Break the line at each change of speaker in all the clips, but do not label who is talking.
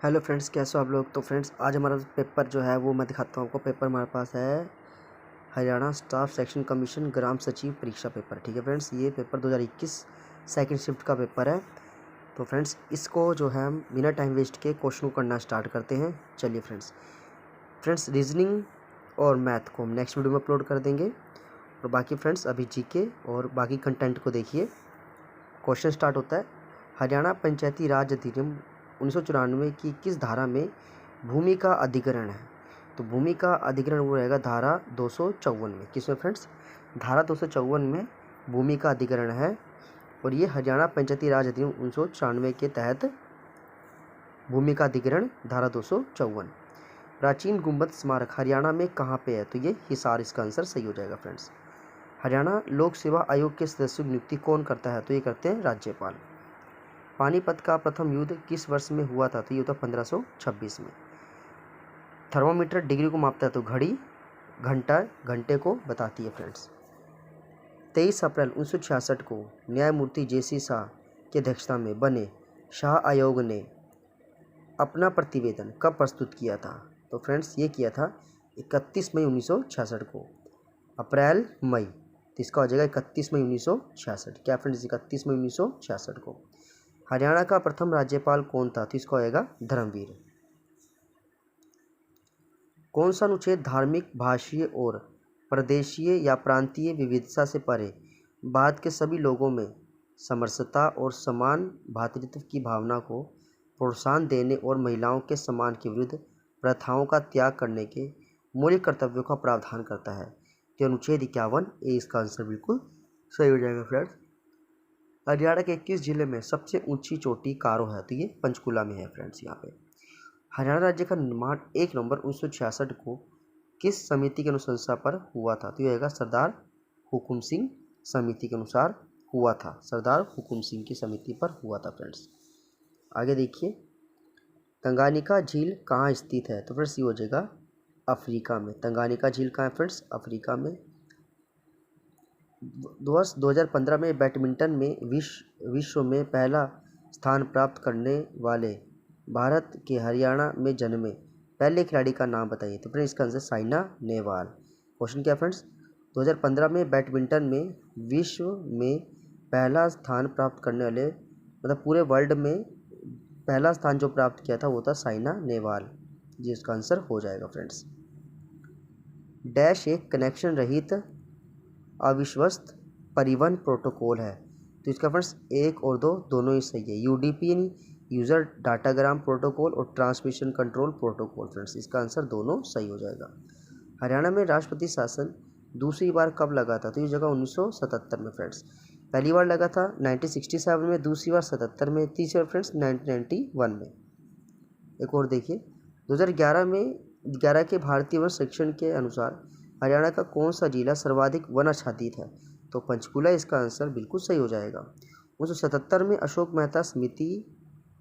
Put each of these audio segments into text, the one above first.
Hello friends, कैसे हो आप लोग। तो फ्रेंड्स आज हमारा पेपर जो है वो मैं दिखाता हूँ आपको। पेपर हमारे पास है हरियाणा स्टाफ सिलेक्शन कमीशन ग्राम सचिव परीक्षा पेपर। ठीक है फ्रेंड्स, ये पेपर 2021 सेकंड शिफ्ट का पेपर है। तो फ्रेंड्स इसको जो है हम बिना टाइम वेस्ट के क्वेश्चन को करना स्टार्ट करते हैं। चलिए फ्रेंड्स रीजनिंग और मैथ को हम नेक्स्ट वीडियो में अपलोड कर देंगे। और बाकी फ्रेंड्स अभी जीके और बाकी कंटेंट को देखिए। क्वेश्चन स्टार्ट होता है, हरियाणा पंचायती राज अधिनियम 1994 की किस धारा में भूमि का अधिग्रहण है। तो भूमि का अधिग्रहण वो रहेगा धारा 254 में। किसमें फ्रेंड्स, धारा 254 में भूमि का अधिग्रहण है। और ये हरियाणा पंचायती राज अधिनियम 1994 के तहत भूमि का अधिग्रहण धारा 254। प्राचीन गुंबद स्मारक हरियाणा में कहाँ पे है। तो ये हिसार, इसका आंसर सही हो जाएगा फ्रेंड्स। हरियाणा लोक सेवा आयोग के सदस्यों की नियुक्ति कौन करता है। तो ये करते हैं राज्यपाल। पानीपत का प्रथम युद्ध किस वर्ष में हुआ था। तो ये होता 1526 में। थर्मोमीटर डिग्री को मापता है, तो घड़ी घंटे को बताती है फ्रेंड्स। 23 अप्रैल 1966 को न्यायमूर्ति जेसी शाह की अध्यक्षता में बने शाह आयोग ने अपना प्रतिवेदन कब प्रस्तुत किया था। तो फ्रेंड्स ये किया था 31 मई 1966 को। अप्रैल मई, तो इसका हो जाएगा 31 मई 1966। क्या फ्रेंड्स, 31 मई 1966 को। हरियाणा का प्रथम राज्यपाल कौन था। तो इसका होएगा धर्मवीर। कौन सा अनुच्छेद धार्मिक, भाषीय और प्रदेशीय या प्रांतीय विविधता से परे भारत के सभी लोगों में समरसता और समान भ्रातृत्व की भावना को प्रोत्साहन देने और महिलाओं के सम्मान के विरुद्ध प्रथाओं का त्याग करने के मौलिक कर्तव्यों का प्रावधान करता है। तो अनुच्छेद 51 ए इसका आंसर बिल्कुल सही हो जाएगा फ्रेंड्स। हरियाणा के किस जिले में सबसे ऊंची चोटी कारो है। तो ये पंचकुला में है फ्रेंड्स। यहाँ पे हरियाणा राज्य का निर्माण 1 नवंबर 1966 को किस समिति के अनुशंसा पर हुआ था। तो ये रहेगा सरदार हुकुम सिंह समिति के अनुसार हुआ था। सरदार हुकुम सिंह की समिति पर हुआ था फ्रेंड्स। आगे देखिए, तंगानिका झील कहाँ स्थित है। तो फ्रेंड्स ये हो जाएगा अफ्रीका में। तंगानिका झील कहाँ है फ्रेंड्स, अफ्रीका में। वर्ष 2015 में बैडमिंटन में विश्व में पहला स्थान प्राप्त करने वाले भारत के हरियाणा में जन्मे पहले खिलाड़ी का नाम बताइए। तो फ्रेंड्स इसका आंसर साइना नेहवाल। क्वेश्चन क्या फ्रेंड्स, 2015 में बैडमिंटन में विश्व में पहला स्थान प्राप्त करने वाले, मतलब पूरे वर्ल्ड में पहला स्थान जो प्राप्त किया था वो था साइना नेहवाल। जी इसका आंसर हो जाएगा फ्रेंड्स। डैश एक कनेक्शन रहित अविश्वस्त परिवहन प्रोटोकॉल है। तो इसका फ्रेंड्स 1 और 2 दोनों ही सही है। यूडीपी यूज़र डाटाग्राम प्रोटोकॉल और ट्रांसमिशन कंट्रोल प्रोटोकॉल। फ्रेंड्स इसका आंसर दोनों सही हो जाएगा। हरियाणा में राष्ट्रपति शासन दूसरी बार कब लगा था। तो ये जगह 1977 में फ्रेंड्स। पहली बार लगा था 1967 में, दूसरी बार 77 में, तीसरी बार फ्रेंड्स 1991 में। एक और देखिए, 2011 में 11 के भारतीय वन सर्वेक्षण के अनुसार हरियाणा का कौन सा जिला सर्वाधिक वन आच्छादित है। तो पंचकुला इसका आंसर बिल्कुल सही हो जाएगा। 1977 में अशोक मेहता समिति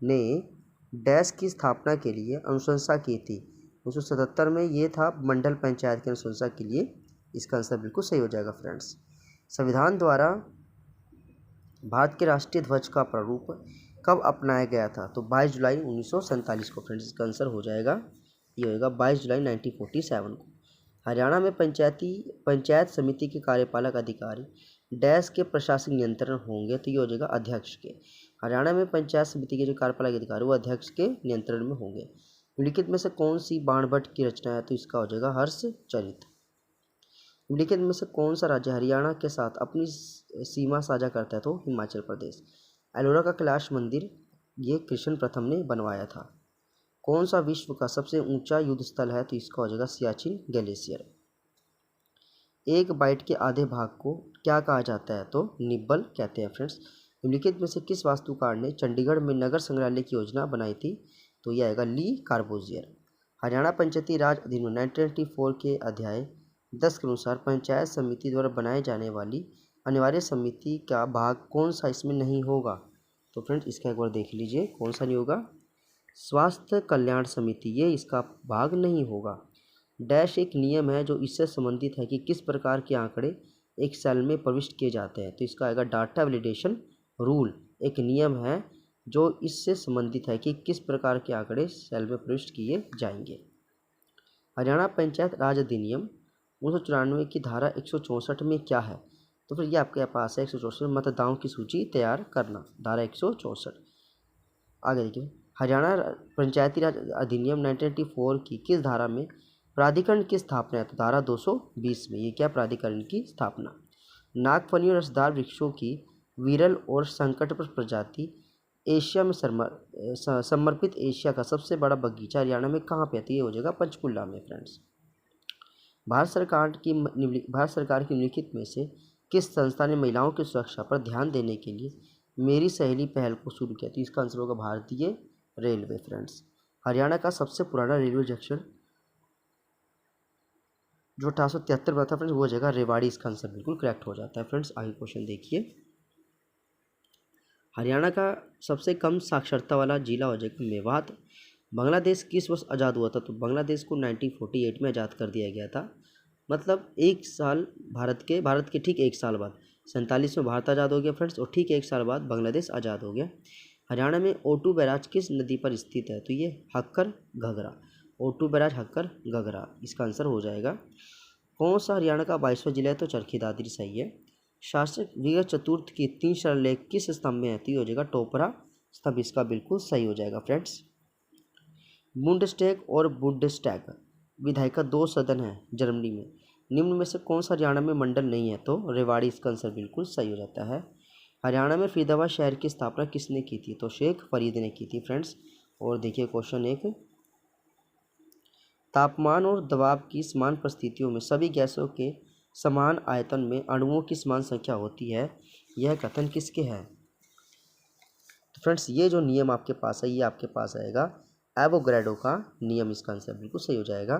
ने डैश की स्थापना के लिए अनुशंसा की थी। 1977 में ये था मंडल पंचायत की अनुशंसा के लिए। इसका आंसर बिल्कुल सही हो जाएगा फ्रेंड्स। संविधान द्वारा भारत के राष्ट्रीय ध्वज का प्रारूप कब अपनाया गया था। तो 22 जुलाई 1947 को। फ्रेंड्स इसका आंसर हो जाएगा, ये होगा 22 जुलाई 1947 को। हरियाणा में पंचायत समिति के कार्यपालक अधिकारी डैश के प्रशासनिक नियंत्रण होंगे। तो ये हो जाएगा अध्यक्ष के। हरियाणा में पंचायत समिति के जो कार्यपालक अधिकारी वो अध्यक्ष के नियंत्रण में होंगे। निम्नलिखित में से कौन सी बाणभट्ट की रचना है। तो इसका हो जाएगा हर्षचरित। निम्नलिखित में से कौन सा राज्य हरियाणा के साथ अपनी सीमा साझा करता है। तो हिमाचल प्रदेश। एलोरा का कैलाश मंदिर ये कृष्ण प्रथम ने बनवाया था। कौन सा विश्व का सबसे ऊंचा युद्ध स्थल है। तो इसका हो जाएगा सियाचिन ग्लेशियर। एक बाइट के आधे भाग को क्या कहा जाता है। तो निब्बल कहते हैं फ्रेंड्स। निम्नलिखित में से किस वास्तुकार ने चंडीगढ़ में नगर संग्रहालय की योजना बनाई थी। तो यह आएगा ली कार्बोजियर। हरियाणा पंचायती राज अधिनियम 1994 के अध्याय 10 के अनुसार पंचायत समिति द्वारा बनाए जाने वाली अनिवार्य समिति का भाग कौन सा इसमें नहीं होगा। तो फ्रेंड्स इसका एक बार देख लीजिए, कौन सा नहीं होगा। स्वास्थ्य कल्याण समिति, ये इसका भाग नहीं होगा। डैश एक नियम है जो इससे संबंधित है कि किस प्रकार के आंकड़े एक सेल में प्रविष्ट किए जाते हैं। तो इसका आएगा डाटा वैलिडेशन रूल। एक नियम है जो इससे संबंधित है कि किस प्रकार के आंकड़े सेल में प्रविष्ट किए जाएंगे। हरियाणा पंचायत राज अधिनियम 1994 की धारा 164 में क्या है? तो फिर ये आपके पास है 164 मतदाताओं की सूची तैयार करना, धारा 164। आगे देखिए, हरियाणा पंचायती राज अधिनियम 1994 की किस धारा में प्राधिकरण की स्थापना है? तो धारा 220 में। ये क्या प्राधिकरण की स्थापना? नागफनी और रसदार वृक्षों की विरल और संकटप्रद प्रजाति एशिया में समर्पित एशिया का सबसे बड़ा बगीचा हरियाणा में कहाँ पे है? तो ये हो जाएगा पंचकुला में फ्रेंड्स। भारत सरकार की निम्नलिखित में से किस संस्था ने महिलाओं की सुरक्षा पर ध्यान देने के लिए मेरी सहेली पहल को शुरू किया? तो इसका आंसर होगा भारतीय रेलवे फ्रेंड्स। हरियाणा का सबसे पुराना रेलवे जंक्शन जो 1873 में था फ्रेंड्स, वो जगह रेवाड़ी। इसका आंसर बिल्कुल करेक्ट हो जाता है फ्रेंड्स। आगे क्वेश्चन देखिए, हरियाणा का सबसे कम साक्षरता वाला जिला हो जाएगा मेवात। बांग्लादेश किस वर्ष आज़ाद हुआ था? तो बांग्लादेश को 1948 में आज़ाद कर दिया गया था। मतलब एक साल भारत के ठीक एक साल बाद 47 में भारत आज़ाद हो गया फ्रेंड्स, और ठीक एक साल बाद बांग्लादेश आज़ाद हो गया। हरियाणा में ओटू बैराज किस नदी पर स्थित है? तो ये हक्कर घघरा। ओटू बैराज हक्कर घघरा, इसका आंसर हो जाएगा। कौन सा हरियाणा का 22वां जिला है? तो चरखी दादरी सही है। शासक विगत चतुर्थ की 3 शिलालेख किस स्तंभ में है? तो हो जाएगा टोपरा स्तंभ, इसका बिल्कुल सही हो जाएगा फ्रेंड्स। बुंडस्टैग और बुंडस्टैग विधायिका 2 सदन है जर्मनी में, निम्न में से कौन सा हरियाणा में मंडल नहीं है? तो रेवाड़ी, इसका आंसर बिल्कुल सही हो जाता है। हरियाणा में फरीदाबाद शहर की स्थापना किसने की थी? तो शेख फरीद ने की थी फ्रेंड्स। और देखिए क्वेश्चन 1, तापमान और दबाव की समान परिस्थितियों में सभी गैसों के समान आयतन में अणुओं की समान संख्या होती है, यह कथन किसके है? तो फ्रेंड्स ये जो नियम आपके पास है, ये आपके पास आएगा एवोगैड्रो का नियम, इसका आंसर बिल्कुल सही हो जाएगा।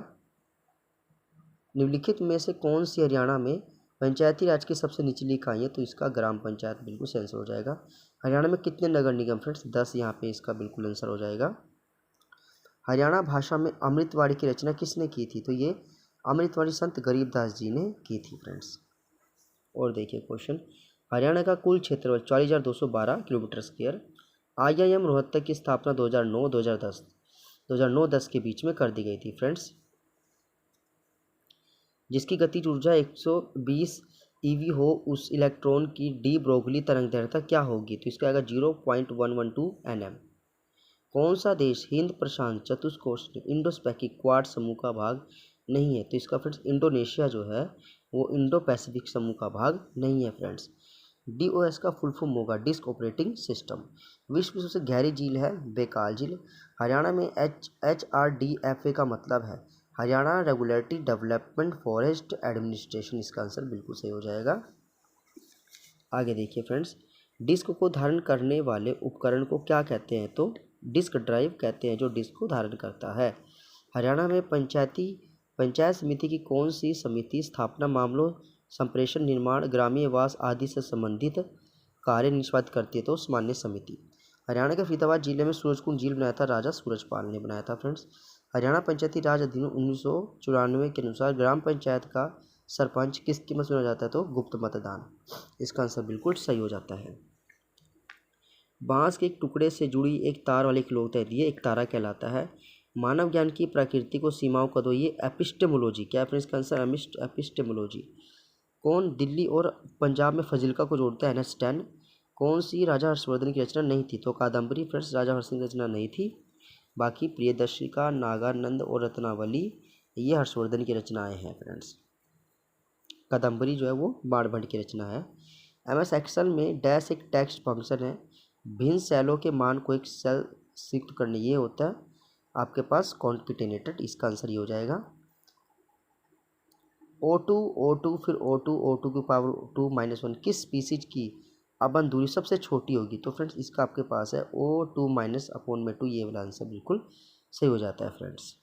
निम्नलिखित में से कौन सी हरियाणा में पंचायती राज की सबसे निचली इकाई है? तो इसका ग्राम पंचायत बिल्कुल सही आंसर हो जाएगा। हरियाणा में कितने नगर निगम? फ्रेंड्स 10, यहाँ पे इसका बिल्कुल आंसर हो जाएगा। हरियाणा भाषा में अमृतवाणी की रचना किसने की थी? तो ये अमृतवाणी संत गरीबदास जी ने की थी फ्रेंड्स। और देखिए क्वेश्चन, हरियाणा का कुल क्षेत्रफल 40,212 किलोमीटर स्क्वायर। IIM रोहतक की स्थापना 2009-10 के बीच में कर दी गई थी फ्रेंड्स, जिसकी गतिज ऊर्जा 120 EV हो, उस इलेक्ट्रॉन की डी ब्रोगली तरंगदैर्घ्यता क्या होगी? तो इसका आएगा 0.112 nm। कौन सा देश हिंद प्रशांत चतुष्कोष्ठ इंडो पैसिफिक क्वाड समूह का भाग नहीं है? तो इसका फ्रेंड्स इंडोनेशिया जो है वो इंडो पैसिफिक समूह का भाग नहीं है फ्रेंड्स। DOS का फुल फॉर्म होगा डिस्क ऑपरेटिंग सिस्टम। विश्व की सबसे गहरी झील है बेकाल झील। हरियाणा में HRDFA का मतलब है Haryana regulatory development forest administration, इसका आंसर बिल्कुल सही हो जाएगा। आगे देखिए फ्रेंड्स, डिस्क को धारण करने वाले उपकरण को क्या कहते हैं? तो डिस्क ड्राइव कहते हैं, जो डिस्क को धारण करता है। हरियाणा में पंचायत समिति की कौन सी समिति स्थापना मामलों, संप्रेषण, निर्माण, ग्रामीण आवास आदि से संबंधित कार्य निष्पादित करती है? तो सामान्य समिति। हरियाणा के फरीदाबाद जिले में सूरजकुंड झील बनाया था राजा सूरजपाल ने बनाया था फ्रेंड्स। हरियाणा पंचायती राज अधिनियम 1994 के अनुसार ग्राम पंचायत का सरपंच किस कीमत चुना जाता है? तो गुप्त मतदान, इसका आंसर बिल्कुल सही हो जाता है। बांस के एक टुकड़े से जुड़ी एक तार वाली इकलौता है, ये एक तारा कहलाता है। मानव ज्ञान की प्रकृति को सीमाओं का दो, ये एपिस्टेमोलॉजी क्या है फ्रेंड्स? इसका आंसर एपिस्टेमोलॉजी। कौन दिल्ली और पंजाब में फजिल्का को जोड़ता है? NH10। कौन सी राजा हर्षवर्धन की रचना नहीं थी? तो कादम्बरी फ्रेंड्स राजा हर्षवर्धन की रचना नहीं थी। बाकी प्रियदर्शिका, नागानंद और रत्नावली ये हर्षवर्धन की रचनाएं हैं फ्रेंड्स। कादम्बरी जो है वो बाणभट्ट की रचना है। MS एक्सेल में डैश एक टेक्स्ट फंक्शन है, भिन्न सेलों के मान को एक सेल शिफ्ट करने, ये होता है आपके पास कॉन्केटेनेटेड, इसका आंसर ये हो जाएगा। O2 फिर O2 की पावर 2-1 किस स्पीसीज की अबंध दूरी सबसे छोटी होगी? तो फ्रेंड्स इसका आपके पास है O2 - (-2), ये वाला आंसर बिल्कुल सही हो जाता है फ्रेंड्स।